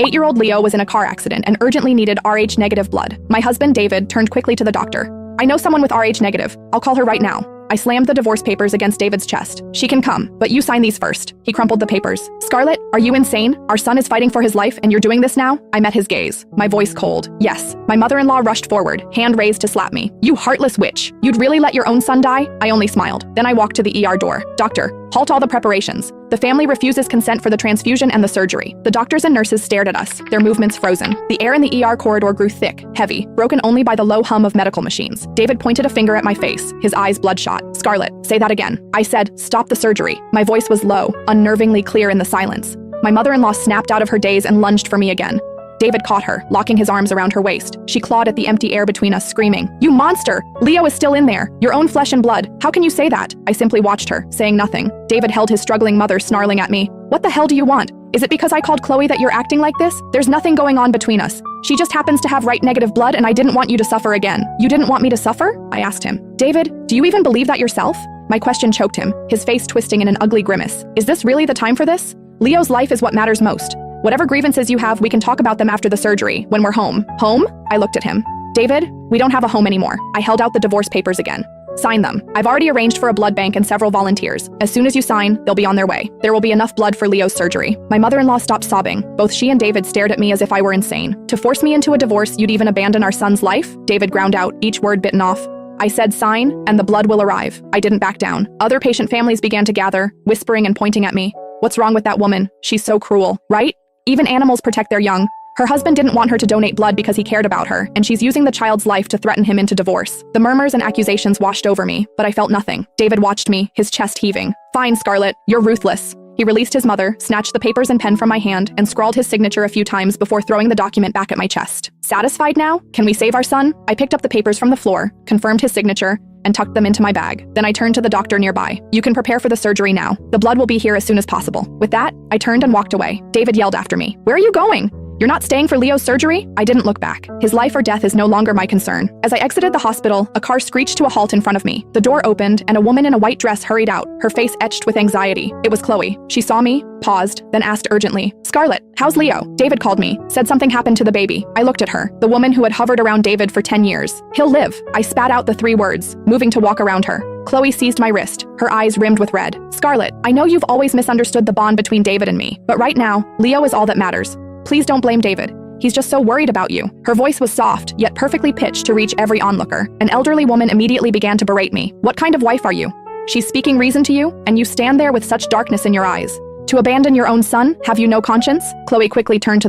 8-year-old Leo was in a car accident and urgently needed Rh-negative blood. My husband, David, turned quickly to the doctor. I know someone with Rh-negative. I'll call her right now. I slammed the divorce papers against David's chest. She can come, but you sign these first. He crumpled the papers. Scarlett, are you insane? Our son is fighting for his life and you're doing this now? I met his gaze, my voice cold. Yes. My mother-in-law rushed forward, hand raised to slap me. You heartless witch. You'd really let your own son die? I only smiled. Then I walked to the ER door. Doctor, halt all the preparations. The family refuses consent for the transfusion and the surgery. The doctors and nurses stared at us, their movements frozen. The air in the ER corridor grew thick, heavy, broken only by the low hum of medical machines. David pointed a finger at my face, his eyes bloodshot. Scarlett, say that again. I said, stop the surgery. My voice was low, unnervingly clear in the silence. My mother-in-law snapped out of her daze and lunged for me again. David caught her, locking his arms around her waist. She clawed at the empty air between us, screaming, "You monster! Leo is still in there! Your own flesh and blood! How can you say that?" I simply watched her, saying nothing. David held his struggling mother, snarling at me. "What the hell do you want? Is it because I called Chloe that you're acting like this? There's nothing going on between us. She just happens to have Rh-negative blood and I didn't want you to suffer again." "You didn't want me to suffer?" I asked him. "David, do you even believe that yourself?" My question choked him, his face twisting in an ugly grimace. "Is this really the time for this? Leo's life is what matters most. Whatever grievances you have, we can talk about them after the surgery, when we're home." "Home?" I looked at him. "David, we don't have a home anymore." I held out the divorce papers again. "Sign them. I've already arranged for a blood bank and several volunteers. As soon as you sign, they'll be on their way. There will be enough blood for Leo's surgery." My mother-in-law stopped sobbing. Both she and David stared at me as if I were insane. "To force me into a divorce, you'd even abandon our son's life?" David ground out, each word bitten off. I said sign, and the blood will arrive. I didn't back down. Other patient families began to gather, whispering and pointing at me. "What's wrong with that woman? She's so cruel, right? Even animals protect their young. Her husband didn't want her to donate blood because he cared about her, and she's using the child's life to threaten him into divorce." The murmurs and accusations washed over me, but I felt nothing. David watched me, his chest heaving. "Fine, Scarlett, you're ruthless." He released his mother, snatched the papers and pen from my hand, and scrawled his signature a few times before throwing the document back at my chest. "Satisfied now? Can we save our son?" I picked up the papers from the floor, confirmed his signature, and tucked them into my bag. Then I turned to the doctor nearby. "You can prepare for the surgery now. The blood will be here as soon as possible." With that, I turned and walked away. David yelled after me, "Where are you going? You're not staying for Leo's surgery?" I didn't look back. His life or death is no longer my concern. As I exited the hospital, a car screeched to a halt in front of me. The door opened, and a woman in a white dress hurried out, her face etched with anxiety. It was Chloe. She saw me, paused, then asked urgently, "Scarlett, how's Leo?" David called me, said something happened to the baby. I looked at her, the woman who had hovered around David for 10 years. "He'll live." I spat out the 3 words, moving to walk around her. Chloe seized my wrist, her eyes rimmed with red. "Scarlett, I know you've always misunderstood the bond between David and me, but right now, Leo is all that matters. Please don't blame David. He's just so worried about you." Her voice was soft, yet perfectly pitched to reach every onlooker. An elderly woman immediately began to berate me. "What kind of wife are you? She's speaking reason to you, and you stand there with such darkness in your eyes. To abandon your own son? Have you no conscience?" Chloe quickly turned to the